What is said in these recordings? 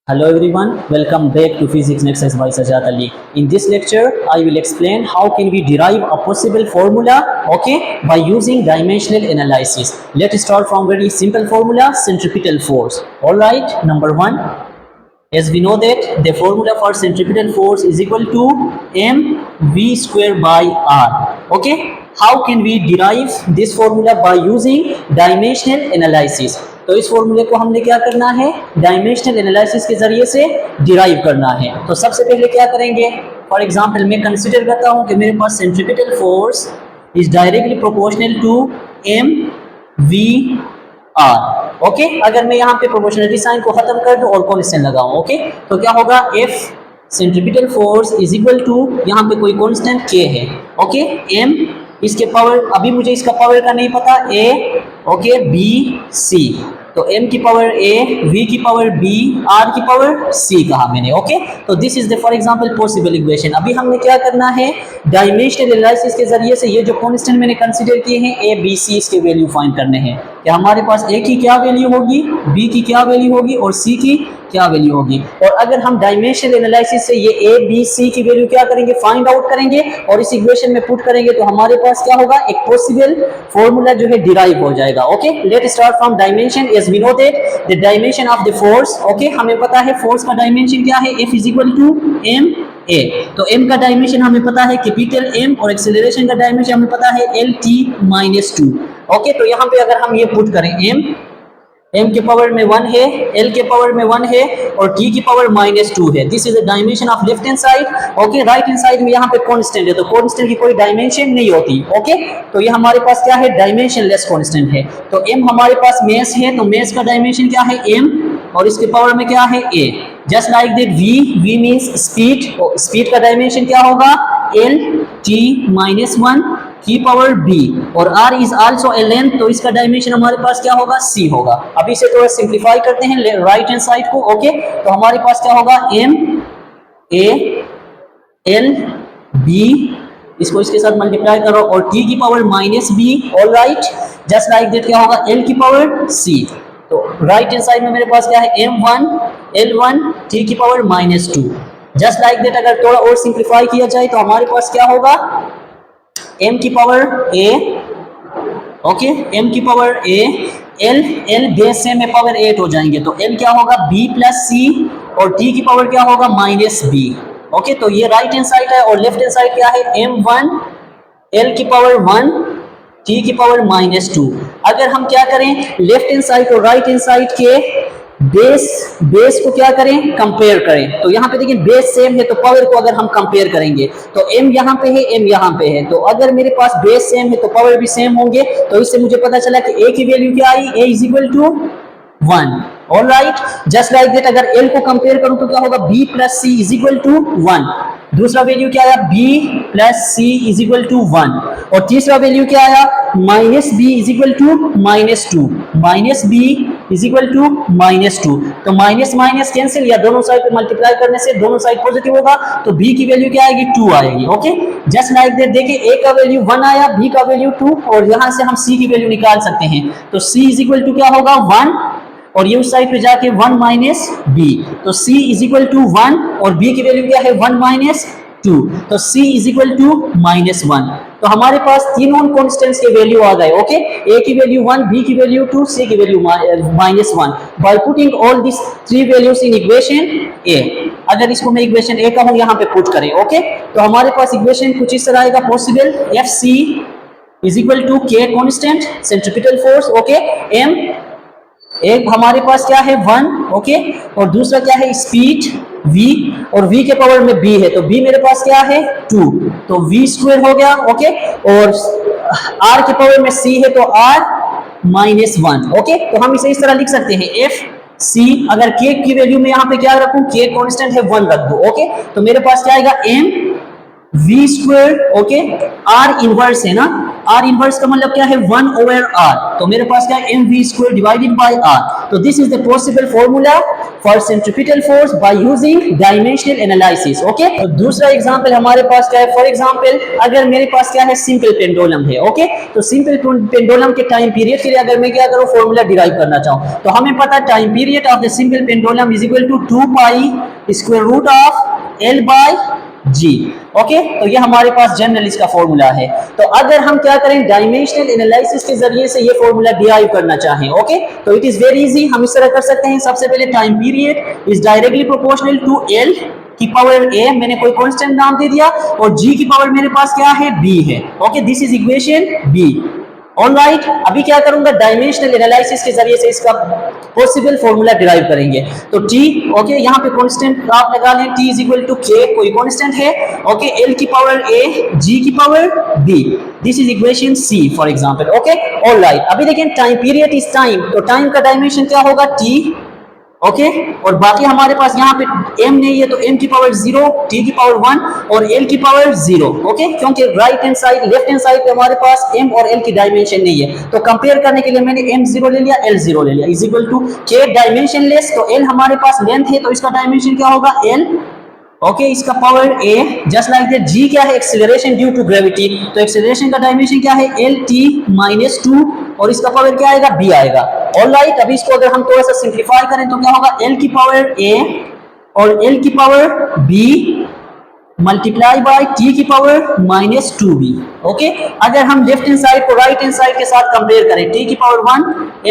Hello everyone, welcome back to Physics Next Exercise by Sajad Ali. In this lecture, I will explain how can we derive a possible formula, by using dimensional analysis. Let's start from very simple formula, centripetal force. Alright, number one, as we know that the formula for centripetal force is equal to mv square by r. How can we derive this formula by using dimensional analysis? तो इस फॉर्मूले को हमने क्या करना है, dimensional analysis के जरिए से डिराइव करना है। तो सबसे पहले क्या करेंगे, फॉर एग्जांपल मैं कंसीडर करता हूं कि मेरे पास centripetal force is directly proportional to M V R. अगर मैं यहाँ पे प्रोपोर्शनलिटी साइन को खत्म कर दूं और कांस्टेंट लगाऊं, तो क्या होगा, F centripetal force is equal to, यहाँ पे कोई कांस्टेंट के है, एम, इसके पावर, अभी मुझे इसका पावर का नहीं पता, ए, बी, सी, तो m की पावर a, v की पावर b, r की पावर c कहा मैंने। तो this is the for example possible equation. अभी हमने क्या करना है, डायमेंशनल एनालिसिस के जरिए से ये जो कांस्टेंट मैंने कंसीडर किए हैं a, b, c, इसके वैल्यू फाइंड करने हैं। कि हमारे पास a की क्या वैल्यू होगी, b की क्या वैल्यू होगी और c की क्या वैल्यू होगी। और अगर हम डायमेंशनल एनालिसिस से ये a, b, c की वैल्यू क्या करेंगे, फाइंड आउट करेंगे और इस इक्वेशन में पुट करेंगे, तो हमारे पास क्या होगा, एक पॉसिबल फॉर्मूला जो है डिराइव हो जाएगा। Let start from dimension. As we know that the dimension of the force, हमें पता है फोर्स का डायमेंशन क्या है, F is equal to m a. तो m का डायमेंशन हमें पता है कैपिटल M और एक्सेलरेशन का डायमेंशन हमें पता है LT-2। तो यहाँ पे अगर हम ये पुट करें, m के पावर में 1 है, l के पावर में 1 है और t की पावर -2 है। This is the dimension of left hand side. Right hand side में यहाँ पे कांस्टेंट है, तो कांस्टेंट की कोई डायमेंशन नहीं होती। तो ये हमारे पास क्या है, डायमेंशनलेस कांस्टेंट है। तो m हमारे पास मेस है, तो मेस का डायमेंशन क्या है, m, और इसके पावर में क्या है, a। Just like that v means speed, speed का डायमेंशन क्या होगा, LT-1 की पावर b, और r is also a length, तो इसका डायमेंशन हमारे पास क्या होगा, c होगा। अभी से थोड़ा सिंप्लीफाई करते हैं राइट हैंड साइड को। तो हमारे पास क्या होगा, m a l b, इसको इसके साथ मल्टीप्लाई करो और t की power -b। Alright, just like that क्या होगा, l की पावर c। तो राइट हैंड साइड में मेरे पास क्या है, m1 l1 t की पावर -2। जस्ट लाइक दैट अगर थोड़ा और सिंप्लीफाई किया जाए तो हमारे पास क्या होगा, m की पावर a, m की पावर a, l बेस से में पावर 8 हो जाएंगे, तो l क्या होगा, b प्लस c, और t की पावर क्या होगा, -b। तो ये राइट हैंड साइड है, और लेफ्ट हैंड साइड क्या है, m1 l की पावर 1 t की पावर -2। अगर हम क्या करें, लेफ्ट हैंड साइड और राइट हैंड साइड के बेस को क्या करें, कंपेयर करें, तो यहाँ पे देखिए बेस सेम है, तो पावर को अगर हम कंपेयर करेंगे तो m यहाँ पे है, m यहाँ पे है, तो अगर मेरे पास बेस सेम है तो पावर भी सेम होंगे। तो इससे मुझे पता चला कि a की वैल्यू क्या आई, a is equal to 1। Alright, just like that अगर l को कंपेयर करूं तो क्या होगा, b plus c is equal to 1। दूसरा वैल्यू क्या आया, b plus c is equal to 1, और तीसरा वैल्यू क्या आया, -b is equal to -2, -b is equal to -2। तो माइनस माइनस कैंसिल, या दोनों साइड पे मल्टीप्लाई करने से दोनों साइड पॉजिटिव होगा, तो b की वैल्यू क्या आएगी, 2 आएगी। जस्ट लाइक दैट देखिए a का वैल्यू 1 आया, b का वैल्यू 2, और यहां से हम c की वैल्यू निकाल सकते हैं। तो c इज इक्वल टू क्या होगा, 1, और ये उस साइड पे जाके 1 माइनस b, तो c इज इक्वल टू 1, और b की वैल्यू क्या है, 1 माइनस 2, तो c इज इक्वल टू -1। तो हमारे पास तीनों कांस्टेंट्स के वैल्यू आ गए। a की वैल्यू 1, b की वैल्यू 2, c की value -1। By putting all this 3 values in equation a, अगर इसको मैं इक्वेशन a कहूं, यहाँ पे पुट करें, तो हमारे पास इक्वेशन कुछ इस तरह आएगा, possible fc is equal to k constant centripetal force, m, एक हमारे पास क्या है 1, और दूसरा क्या है, स्पीड v, और v के पावर में b है, तो b मेरे पास क्या है, 2, तो v स्क्वायर हो गया। और r के पावर में c है, तो r -1। तो हम इसे इस तरह लिख सकते हैं, f c, अगर k की वैल्यू में यहाँ पे क्या रखूं, k कांस्टेंट है 1 रख दो। तो मेरे पास क्या आएगा, m v square, r inverse है ना, आर इनवर्स का मतलब क्या है 1 over r, तो मेरे पास क्या है mv square divided by r। तो this is the possible formula for centripetal force by using dimensional analysis. Okay, तो दूसरा एग्जांपल हमारे पास क्या है, फॉर एग्जांपल अगर मेरे पास क्या है सिंपल पेंडुलम है। ओके, तो सिंपल पेंडुलम के टाइम पीरियड के लिए अगर मैं क्या करूं फॉर्मूला डिराइव करना चाहूं, तो हमें पता है time period of the simple pendulum is equal to 2 pi square root of l by g. Okay, तो ये हमारे पास जनरल इसका फॉर्मूला है। तो अगर हम क्या करें डायमेंशनल एनालिसिस के जरिए से ये फॉर्मूला डिराइव करना चाहें, ओके, तो इट इज वेरी इजी, हम इस तरह कर सकते हैं। सबसे पहले time period is directly proportional to l की पावर a, मैंने कोई कांस्टेंट नाम दे दिया, और g की पावर मेरे पास क्या है b है। Okay, this is equation b। Alright, अभी क्या करूंगा डायमेंशनल एनालिसिस के जरिए से इसका पॉसिबल फॉर्मूला डिराइव करेंगे। तो t, ओके, यहाँ पे कांस्टेंट आप लगा लें, t is equal to k, कोई कांस्टेंट है। ओके, l की पावर a, g की power b, this is equation c for example. Okay, alright, अभी देखें टाइम पीरियड इज टाइम, तो टाइम का डायमेंशन क्या होगा t। ओके, और बाकी हमारे पास यहाँ पे m नहीं है, तो m की पावर 0, t की पावर 1 और l की पावर 0। ओके, क्योंकि right hand side left hand side पे हमारे पास m और l की डायमेंशन नहीं है, तो कंपेयर करने के लिए मैंने m0 ले लिया, l0 ले लिया, is equal to k dimensionless, तो l हमारे पास लेंथ है, तो इसका डायमेंशन क्या होगा l। ओके, इसका power a, just like that. g क्या है एक्सेलरेशन ड्यू टू ग्रेविटी, तो एक्सेलरेशन का डायमेंशन क्या है lt-2, और इसका पावर क्या आएगा b आएगा। ऑलराइट, अभी इसको अगर हम थोड़ा सा सिंप्लीफाई करें तो क्या होगा l की पावर a और l की power b multiply by t की पावर -2b। ओके, अगर हम लेफ्ट हैंड साइड को राइट हैंड साइड के साथ कंपेयर करें, t की पावर 1,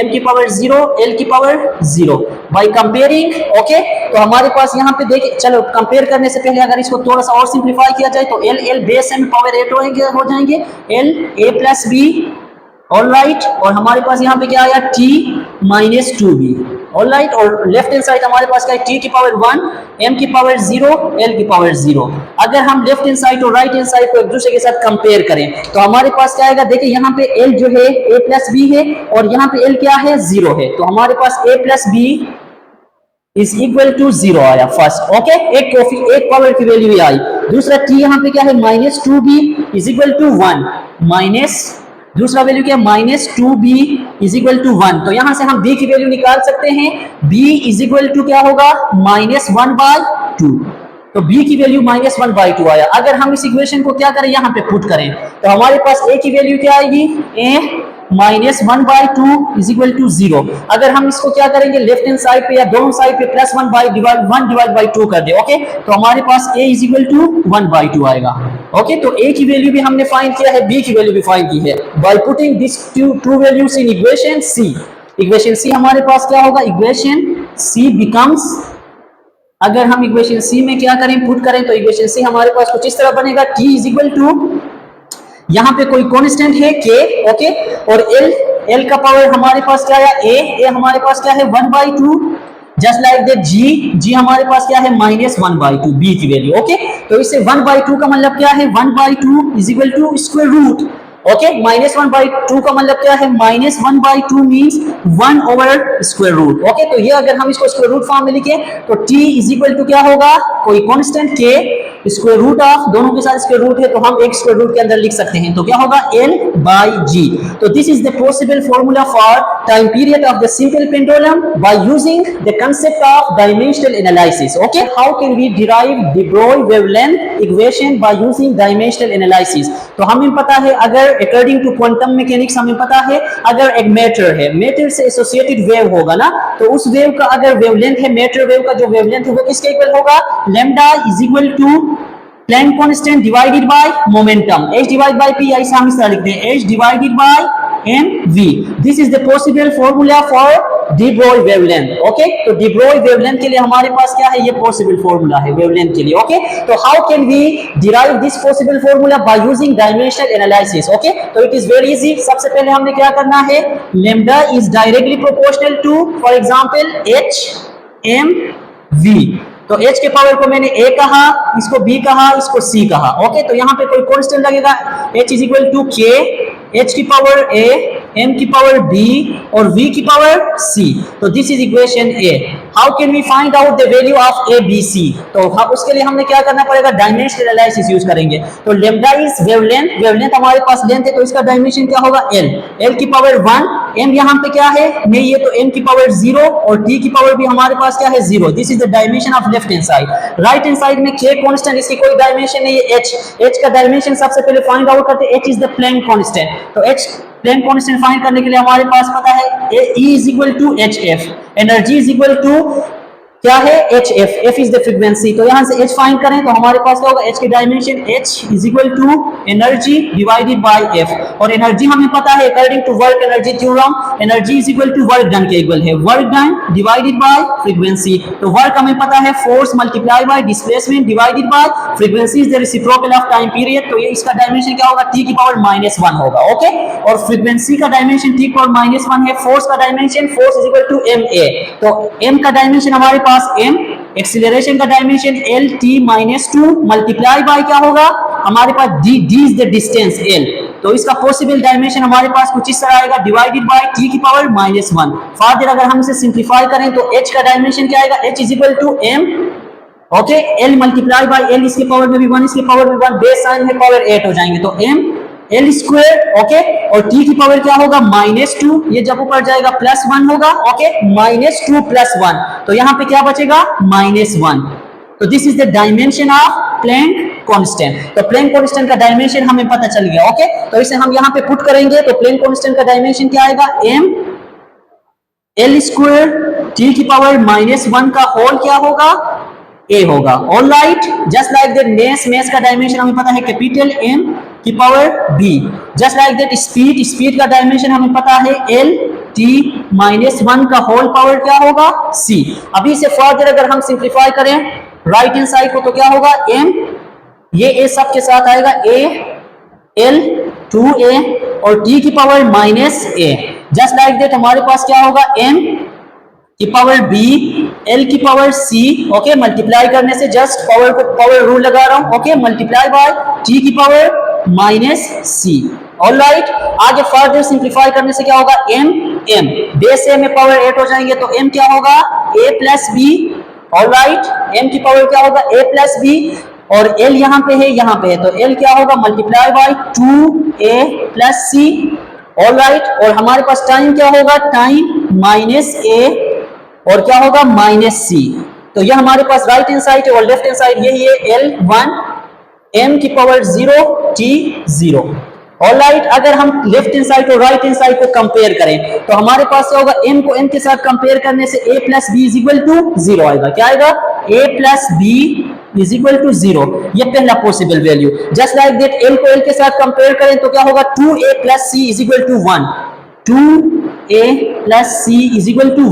m की पावर 0, l की पावर 0 बाय कंपेयरिंग। ओके, तो हमारे पास यहाँ पे देखिए, चलो कंपेयर करने से पहले अगर इसको थोड़ा सा और सिंप्लीफाई किया जाए तो l बेस m पावर 8 हो जाएंगे, l a plus b। Alright, और हमारे पास यहाँ पे क्या आया t-2b। ऑलराइट, और लेफ्ट हैंड साइड हमारे पास क्या है t की पावर 1, m की पावर 0, l की पावर 0। अगर हम लेफ्ट हैंड साइड और राइट हैंड साइड को एक दूसरे के साथ कंपेयर करें तो हमारे पास क्या आएगा, देखिए यहाँ पे l जो है a प्लस b है, और यहाँ पे l क्या है 0 है, तो हमारे पास a plus b is equal to 0 आया फर्स्ट। ओके, एक पावर की वैल्यू भी आई। दूसरा t यहाँ पे क्या है -2b is equal to 1 minus, दूसरा वैल्यू क्या है -2b इज इक्वल टू 1, तो यहां से हम b की वैल्यू निकाल सकते हैं, b इज इक्वल टू क्या होगा -1/2, तो b की वैल्यू -1/2 आया। अगर हम इस इक्वेशन को क्या करें यहाँ पे पुट करें तो हमारे पास a की वैल्यू क्या आएगी, a -1/2 इज इक्वल टू 0। अगर हम इसको क्या करेंगे लेफ्ट हैंड साइड पे या दोनों साइड पे +1 डिवाइड बाय 2 कर दे, ओके, तो हमारे पास a इज इक्वल टू 1/2 आएगा। ओके, तो a की वैल्यू भी हमने फाइंड किया है, b की वैल्यू भी फाइंड की है by putting this to values in equation c। Equation c हमारे पास क्या होगा, इक्वेशन c बिकम्स, अगर हम इक्वेशन c में क्या करें पुट करें तो इक्वेशन c हमारे पास कुछ इस तरह बनेगा, t इज इक्वल टू, यहाँ पे कोई कांस्टेंट है k, ओके, और l का पावर हमारे पास क्या है a हमारे पास क्या है 1/2, जस्ट लाइक दैट g हमारे पास क्या है -1/2 b की वैल्यू। ओके, तो इससे 1/2 का मतलब क्या है, 1/2 is equal to square root. Okay, -1/2 का मतलब क्या है, -1/2 means 1 over square root. Okay, तो ये अगर हम इसको स्क्वायर रूट फॉर्म में लिखे तो t इज इक्वल टू क्या होगा, कोई constant k square root of, दोनों के साथ स्क्वायर रूट है तो हम एक स्क्वायर रूट के अंदर लिख सकते हैं, तो क्या होगा l/g। तो this is the possible formula for time period of the simple pendulum by using the concept of dimensional analysis. Okay, how can we derive de Broglie wavelength equation by using dimensional analysis. तो हमें पता है, अगर according to quantum mechanics हमें पता है, अगर एक मैटर है, मैटर से एसोसिएटेड वेव होगा ना, तो उस वेव का अगर वेवलेंथ है, मैटर वेव का जो वेवलेंथ है वो किसके इक्वल होगा, lambda is equal to Planck constant divided by momentum, h divide by p, ऐसा हम इस तरह लिखते हैं, h divided by mv। This is the possible formula for de Broglie wavelength. Okay, तो de Broglie वेवलेंथ के लिए हमारे पास क्या है, ये पॉसिबल फॉर्मूला है वेवलेंथ के लिए। ओके, तो how can we derive this possible formula by using dimensional analysis. Okay, तो इट इज वेरी इजी। सबसे पहले हमने क्या करना है, lambda is directly proportional to, for example h m v, तो h के पावर को मैंने a कहा, इसको b कहा, इसको c कहा। ओके, तो यहाँ पे कोई कांस्टेंट लगेगा, h is equal to k, h की पावर a m की पावर b और v की पावर c। तो this is equation a। How can we find out the value of a b c? तो उसके लिए हमने क्या करना पड़ेगा, डायमेंशनल एनालिसिस यूज करेंगे। तो लैम्डा इज वेवलेंथ, वेवलेंथ हमारे पास लेंथ है तो इसका डायमेंशन क्या होगा l, l की पावर 1, m यहाँ पे क्या है नहीं है तो m की पावर 0 और t की पावर भी हमारे पास क्या है 0। This is the dimension of left hand side. Right hand side में k कांस्टेंट, इसकी कोई डायमेंशन नहीं है h। h का डायमेंशन सबसे पहले फाइंड आउट करते हैं, h is the Planck constant. तो h प्लैंक कांस्टेंट फाइंड करने के लिए हमारे पास पता है E is equal to hf, energy is equal to क्या है hf, f is the frequency. तो यहां से h फाइंड करें तो हमारे पास क्या होगा, h की dimension h is equal to energy divided by f। और एनर्जी हमें पता है according to work energy theorem, energy is equal to work done के इक्वल है, work done divided by frequency. तो वर्क हमें पता है force multiply by displacement divided by frequency is the reciprocal of time period. तो ये इसका dimension क्या होगा, t की पावर -1 होगा। ओके, और फ्रीक्वेंसी का डायमेंशन t की पावर -1 है। फोर्स का dimension, force is equal to ma। तो m का डायमेंशन हमारे पास m, एक्सीलरेशन का dimension l t-2 multiply by क्या होगा हमारे पास d, d is the distance l। तो इसका पॉसिबल डायमेंशन हमारे पास कुछ इस तरह आएगा, डिवाइडेड बाय t की पावर -1। फर्दर अगर हम इसे सिंप्लीफाई करें तो h का डायमेंशन क्या आएगा, h is equal to m, okay, l multiply by l, इसके पावर में भी 1, इसके पावर में 1, बेस साइन में पावर 8 हो जाएंगे तो m l स्क्वायर, ओके, और t की पावर क्या होगा -2, ये जब ऊपर जाएगा +1 होगा, ओके, -2 + 1, तो यहाँ पे क्या बचेगा -1। तो this is the dimension of Planck constant. तो प्लैंक कांस्टेंट का डायमेंशन हमें पता चल गया। ओके, तो इसे हम यहाँ पे पुट करेंगे तो प्लैंक कांस्टेंट का डायमेंशन क्या आएगा, m l स्क्वायर t की पावर -1 का होल क्या होगा, a होगा। All right, just like that mess का डायमेंशन हमें पता है कैपिटल M की power b। Just like that speed का डायमेंशन हमें पता है l t-1 का होल पावर क्या होगा c। अभी इसे फर्दर अगर हम सिंप्लीफाई करें राइट हैंड साइड को तो क्या होगा, m, ये a सब के साथ आएगा a l 2a और t की power -a। Just like that हमारे पास क्या होगा, m की पावर b, l की पावर c, ओके, मल्टीप्लाई करने से जस्ट पावर को पावर रूल लगा रहा हूं, ओके, मल्टीप्लाई बाय t की पावर -c। ऑल राइट, आगे फर्दर सिंप्लीफाई करने से क्या होगा, m बेस a में पावर 8 हो जाएंगे तो m क्या होगा, a + b। All right, m की पावर क्या होगा, a + b, और l यहाँ पे है तो l क्या होगा, multiply by 2a + c। All right, और हमारे पास टाइम क्या होगा, टाइम -a और क्या होगा -c। तो यह हमारे पास राइट हैंड साइड है और लेफ्ट हैंड साइड यही है, l1 m की पावर 0 t 0। ऑल राइट, अगर हम लेफ्ट हैंड साइड और राइट हैंड साइड को कंपेयर करें तो हमारे पास क्या होगा, m को m के साथ कंपेयर करने से a + b = 0 आएगा। क्या आएगा, a + b = 0, ये पहला possible value. Just like that l को l के साथ कंपेयर करें तो क्या होगा, 2a + c = 1, 2a + c =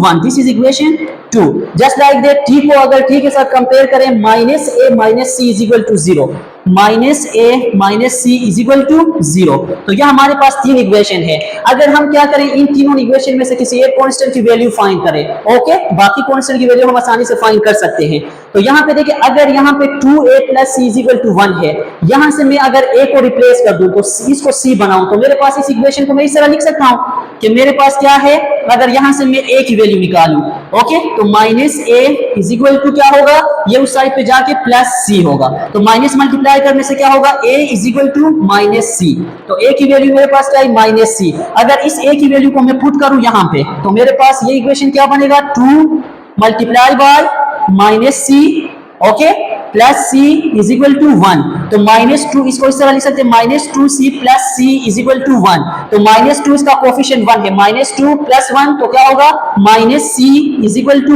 1। This is equation 2। Just like that t को अगर t के साथ कंपेयर करें -a - c = 0, -a - c = 0। तो यह हमारे पास तीन इक्वेशन है। अगर हम क्या करें, इन तीनों इक्वेशन में से किसी एक कांस्टेंट की वैल्यू फाइंड करें, ओके, बाकी कांस्टेंट की वैल्यू हम आसानी से फाइंड कर सकते हैं। तो यहाँ पे देखिए, अगर यहाँ पे 2a + c = 1 है, यहाँ से मैं अगर a को रिप्लेस कर दूं तो इसको c बनाऊं तो मेरे पास इस इक्वेशन को मैं इस तरह लिख सकता हूं कि मेरे पास क्या है, अगर यहाँ से मैं a की वैल्यू निकालूं, ओके, तो -a = क्या होगा, ये उस साइड पे जाके +c होगा, तो माइनस मल्टीप्लाई करने से क्या होगा, a = -c। तो a की वैल्यू मेरे पास क्या है, -c। अगर इस a की वैल्यू को मैं पुट करूं यहाँ पे तो मेरे पास ये इक्वेशन क्या बनेगा, 2 multiply by -c, okay, +c = 1। तो -2 इसको इस तरह लिख सकते हैं, -2c + c = 1। तो -2 इसका कोएफिशिएंट 1 है, -2 + 1 तो क्या होगा, -c =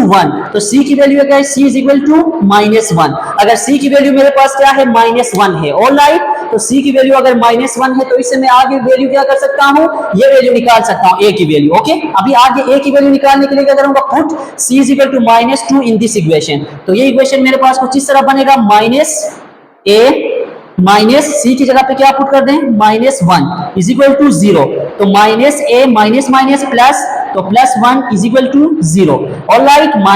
1। तो c की वैल्यू क्या है, c = -1। अगर c की वैल्यू मेरे पास क्या है, -1 है। ऑल राइट, तो c की वैल्यू अगर -1 है तो इससे मैं आगे वैल्यू क्या कर सकता हूं, ये वैल्यू निकाल सकता हूं, a की वैल्यू। ओके, अभी आगे a की वैल्यू निकालने के लिए क्या करूंगा, put c = -2 in this equation. तो ये इक्वेशन मेरे पास कुछ इस तरह बनेगा, -a - c की जगह पे क्या पुट कर दें, -1 = 0। तो -a - प्लस, तो +1 = 0। ऑल राइट, -a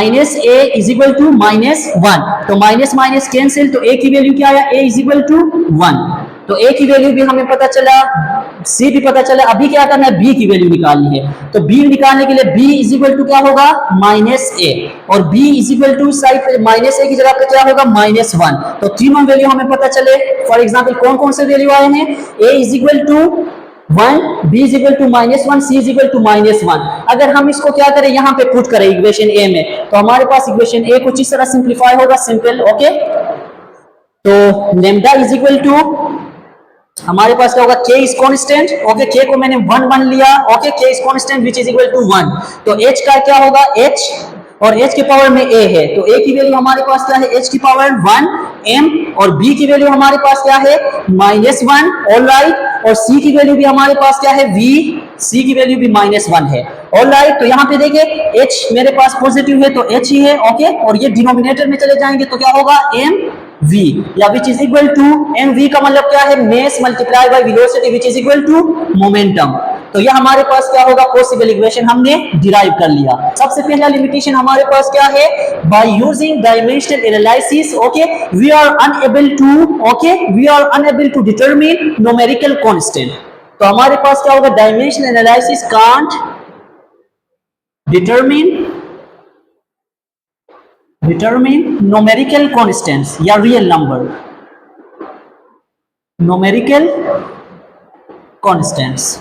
= -1, तो माइनस कैंसिल, तो a की वैल्यू क्या आया, a = 1। तो a की वैल्यू भी हमें पता चला सी भी पता चला, अभी क्या करना है, बी की वैल्यू निकालनी है। तो बी निकालने के लिए बी इज इक्वल टू क्या होगा, माइनस ए, और b is equal to side पे माइनस ए की जगह पे क्या होगा, -1। तो तीनों वैल्यू हमें पता चले। फॉर एग्जाम्पल कौन कौन से वैल्यू आए हैं, a is equal to 1, b is equal to -1, c is equal to -1। अगर हम इसको क्या करें, यहाँ पे पुट करें इक्वेशन ए में, तो हमारे पास इक्वेशन ए कुछ इस तरह सिंप्लीफाई होगा, सिंपल। ओके, तो लेमडा इज इक्वल टू हमारे पास क्या होगा, k is constant. Okay, k को मैंने 1 लिया। Okay, k is constant which is equal to 1। तो h का क्या होगा, h, और h के पावर में a है, तो a की वैल्यू हमारे पास क्या है, h की पावर 1 m, और b की वैल्यू हमारे पास क्या है, -1। ऑल राइट, और c की वैल्यू भी हमारे पास क्या है, v, c की वैल्यू भी -1 है। ऑल राइट, तो यहाँ पे देखिए h मेरे पास पॉजिटिव है तो h ही है। ओके, और ये डिनोमिनेटर में चले जाएंगे तो क्या होगा, m v, या which is equal to M v का मतलब क्या है, mass multiply by velocity which is equal to momentum. तो यह हमारे पास क्या होगा, पॉसिबल इक्वेशन हमने डिराइव कर लिया। सबसे पहला लिमिटेशन हमारे पास क्या है, by using dimensional analysis, okay, we are unable to determine numerical constant. तो हमारे पास क्या होगा, dimensional analysis can't determine numerical constants या real number, numerical constants.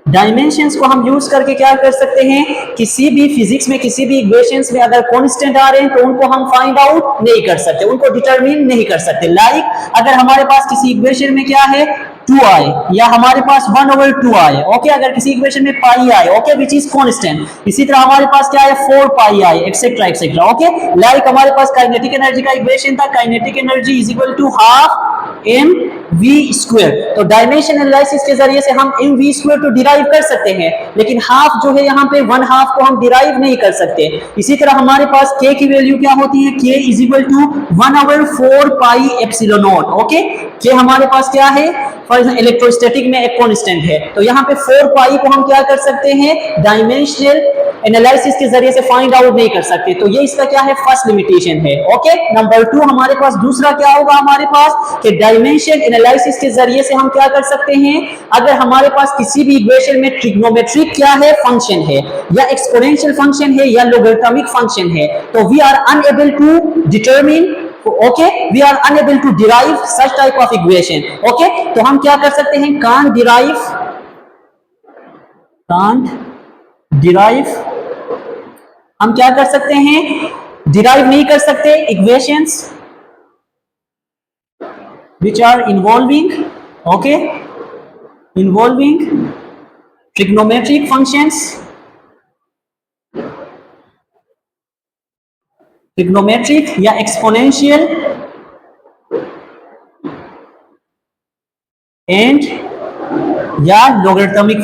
Dimensions को हम यूज करके क्या कर सकते हैं, किसी भी फिजिक्स में किसी भी इक्वेशंस में अगर कांस्टेंट आ रहे हैं तो उनको हम फाइंड आउट नहीं कर सकते, उनको डिटरमिन नहीं कर सकते। लाइक अगर हमारे पास किसी इक्वेशन में क्या है, 2 आए, या हमारे पास 1/2 आए। ओके, अगर किसी इक्वेशन में पाई आए, ओके, विच इज कांस्टेंट, इसी तरह हमारे पास क्या है, 4 पाई आए, एक्सेट्रा एक्सेट्रा। ओके, लाइक हमारे पास काइनेटिक एनर्जी का इक्वेशन था, kinetic energy is equal to half mv²। तो डायमेंशन एनालिसिस के जरिए से हम mv² तो डिराइव कर सकते हैं, लेकिन हाफ जो है यहाँ पे 1/2 को हम डिराइव नहीं कर सकते। इसी तरह हमारे पास k की वैल्यू क्या होती है, k is equal to 1/4 pi epsilon naught. Okay, k हमारे पास क्या है, फॉर एग्जाम्पल इलेक्ट्रोस्टैटिक में एक कांस्टेंट है, तो यहाँ पे 4 पाई को हम क्या कर सकते हैं, डायमेंशनल एनालिसिस के जरिए से फाइंड आउट नहीं कर सकते। तो ये इसका क्या है, फर्स्ट लिमिटेशन है। ओके, नंबर 2 हमारे पास दूसरा क्या होगा, हमारे पास कि डायमेंशन एनालिसिस के जरिए से हम क्या कर सकते हैं, अगर हमारे पास किसी भी इक्वेशन में ट्रिग्नोमेट्रिक क्या है, फंक्शन है, या एक्सपोनेंशियल फंक्शन है, या लोगरिथमिक फंक्शन है, तो we are unable to determine, okay, we are unable to derive such type of equation. Okay, तो हम क्या कर सकते हैं, कांट डिराइव, हम क्या कर सकते हैं, डिराइव नहीं कर सकते equations which are involving trigonometric functions, trigonometric या exponential and या logarithmic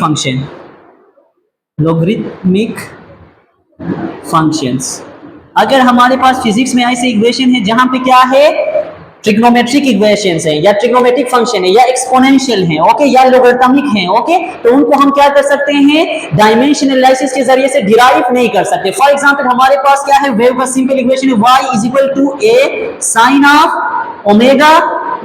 functions। अगर हमारे पास फिजिक्स में ऐसे इक्वेशन है जहां पे क्या है, ट्रिग्नोमेट्रिक इक्वेशंस है, या ट्रिग्नोमेट्रिक फंक्शन है, या एक्सपोनेंशियल है, ओके, या लोगरिथमिक है, ओके, तो उनको हम क्या कर सकते हैं, डायमेंशन एनालिसिस के जरिए से डिराइव नहीं कर सकते। फॉर एग्जांपल हमारे पास क्या है, वेव का सिंपल इक्वेशन है y is equal to a sin of omega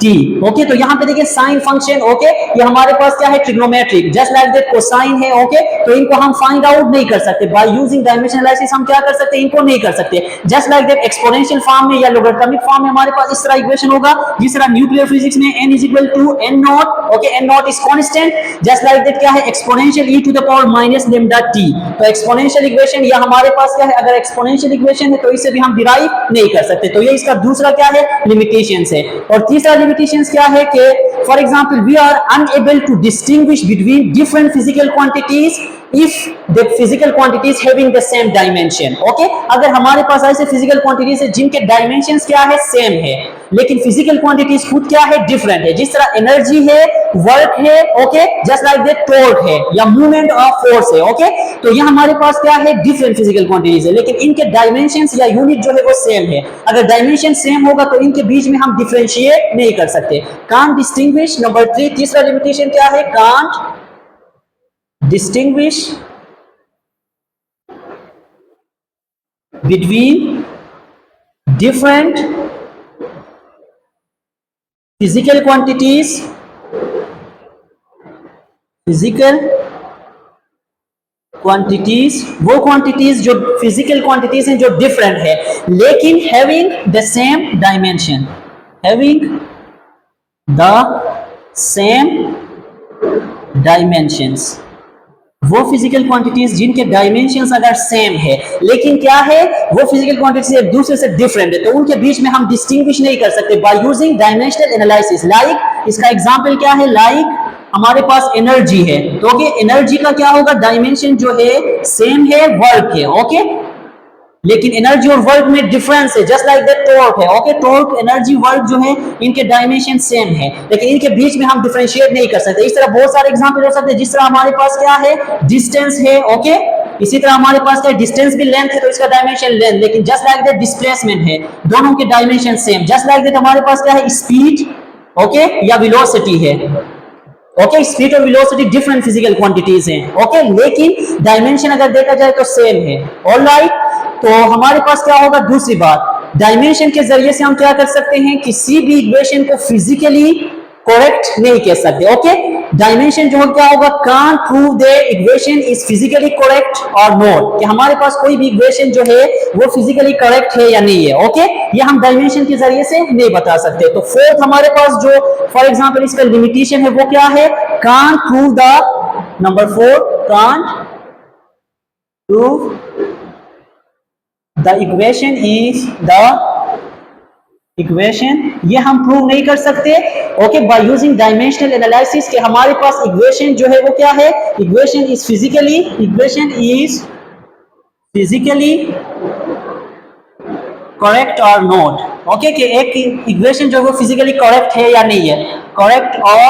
t। Okay, तो यहाँ पे देखिए साइन फंक्शन, ओके, ये हमारे पास क्या है, trigonometric, just like that cosine है। ओके, तो इनको हम फाइंड आउट नहीं कर सकते बाय यूजिंग डायमेंशन एनालिसिस, हम क्या कर सकते हैं, इनको नहीं कर सकते। Just like that exponential form में या लोगरिथमिक फॉर्म में हमारे पास इस तरह इक्वेशन होगा, जिस तरह न्यूक्लियर फिजिक्स में n is equal to n naught, okay, n naught is constant, just like that क्या है, exponential e to the power minus lambda t। तो एक्सपोनेंशियल इक्वेशन या हमारे पास क्या है, अगर एक्सपोनेंशियल इक्वेशन है तो इसे भी हम डिराइव नहीं कर सकते। तो ये इसका दूसरा क्या है, लिमिटेशंस है। और तीसरा लिमिटेशंस क्या है कि for example we are unable to distinguish between different physical quantities if the physical quantities having the same dimension। okay, अगर हमारे पास ऐसे फिजिकल क्वांटिटीज है जिनके डायमेंशंस क्या है, सेम है, लेकिन फिजिकल क्वांटिटीज खुद क्या है, डिफरेंट है। जिस तरह एनर्जी है, वर्क है, okay, just like that torque है, या मूवमेंट ऑफ फोर्स है। ओके, तो ये हमारे पास क्या है, डिफरेंट फिजिकल क्वांटिटीज है, लेकिन इनके डायमेंशंस या यूनिट जो है वो सेम है। अगर डायमेंशन सेम होगा तो इनके बीच में हम डिफरेंशिएट नहीं कर सकते, कांट डिस्टिंग्विश। नंबर 3 तीसरा लिमिटेशन क्या है, can't distinguish between different physical quantities physical quantities, वो क्वांटिटीज जो फिजिकल क्वांटिटीज हैं जो डिफरेंट है लेकिन having the same dimension, having the same dimensions, वो फिजिकल क्वांटिटीज जिनके डायमेंशंस अगर सेम है लेकिन क्या है वो फिजिकल क्वांटिटीज एक दूसरे से डिफरेंट है तो उनके बीच में हम डिस्टिंग्विश नहीं कर सकते bye using dimensional analysis. Like इसका एग्जांपल क्या है, लाइक हमारे पास एनर्जी है तो ओके एनर्जी का क्या होगा, डायमेंशन जो है सेम है वर्क है, ओके लेकिन एनर्जी और वर्क में डिफरेंस है, जस्ट लाइक दैट टॉर्क है, ओके टॉर्क एनर्जी वर्क जो है इनके डायमेंशन सेम है लेकिन इनके बीच में हम डिफरेंशिएट नहीं कर सकते। इस तरह बहुत सारे एग्जांपल हो सकते हैं, जिस तरह हमारे पास क्या है डिस्टेंस है, ओके इसी तरह हमारे पास क्या डिस्टेंस भी लेंथ है तो इसका डायमेंशन लेंथ, लेकिन जस्ट लाइक दैट डिस्प्लेसमेंट है, दोनों के dimension same, just like that हमारे पास क्या है स्पीड, ओके या वेलोसिटी है, ओके स्पीड और वेलोसिटी डिफरेंट फिजिकल क्वांटिटीज हैं, ओके लेकिन डायमेंशन अगर देखा जाए तो सेम है, ऑलराइट। तो हमारे पास क्या होगा, दूसरी बात डायमेंशन के जरिए से हम क्या कर सकते हैं, किसी भी इक्वेशन को फिजिकली करेक्ट नहीं कह सकते, ओके डायमेंशन जो क्या होगा, can't prove the equation is physically correct और नॉट, कि हमारे पास कोई भी इक्वेशन जो है वो फिजिकली करेक्ट है या नहीं है, ओके ये हम डायमेंशन के जरिए से नहीं बता सकते। तो फोर्थ हमारे पास जो फॉर एग्जांपल इसका लिमिटेशन है वो क्या है, can't prove the, number 4 can't prove the equation is the equation, ये हम प्रूव नहीं कर सकते, okay bye using dimensional analysis के हमारे पास इक्वेशन जो है वो क्या है, इक्वेशन इज फिजिकली करेक्ट और नॉट, ओके कि एक इक्वेशन जो है वो फिजिकली करेक्ट है या नहीं है, करेक्ट और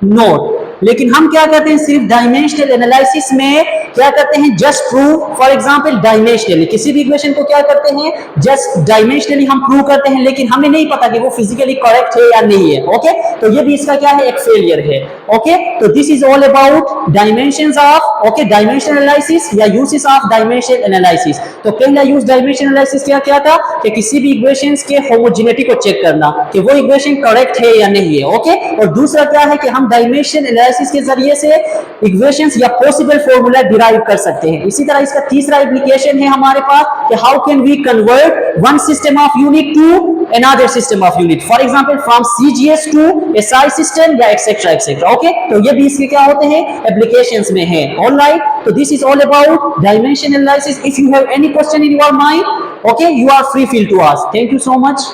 नॉट। लेकिन हम क्या करते हैं, सिर्फ डायमेंशनल एनालिसिस में क्या करते हैं, just prove for example dimensionally, किसी भी इक्वेशन को क्या करते हैं जस्ट डायमेंशनली हम प्रूव करते हैं लेकिन हमें नहीं पता कि वो फिजिकली करेक्ट है या नहीं है, ओके तो ये भी इसका क्या है, एक फेलियर है, ओके तो this is all about dimensions of, okay dimensional analysis या यूजेस ऑफ डायमेंशनल एनालिसिस। तो पहला यूज डायमेंशनल एनालिसिस क्या था कि किसी भी इक्वेशंस के होमोजेनिटी को चेक करना कि वो इक्वेशन करेक्ट है या नहीं है, ओके और दूसरा क्या है कि हम डायमेंशनल एनालिसिस के जरिए से इक्वेशंस या पॉसिबल फार्मूला डिराइव कर सकते हैं। इसी तरह इसका तीसरा एप्लीकेशन है हमारे पास कि how can we convert one system of unit to another system of unit, for example from CGS to SI system या etc etc, okay तो ये भी इसके क्या होते हैं applications में है, alright तो this is all about dimension analysis. If you have any question in your mind, okay you are free to ask. Thank you so much.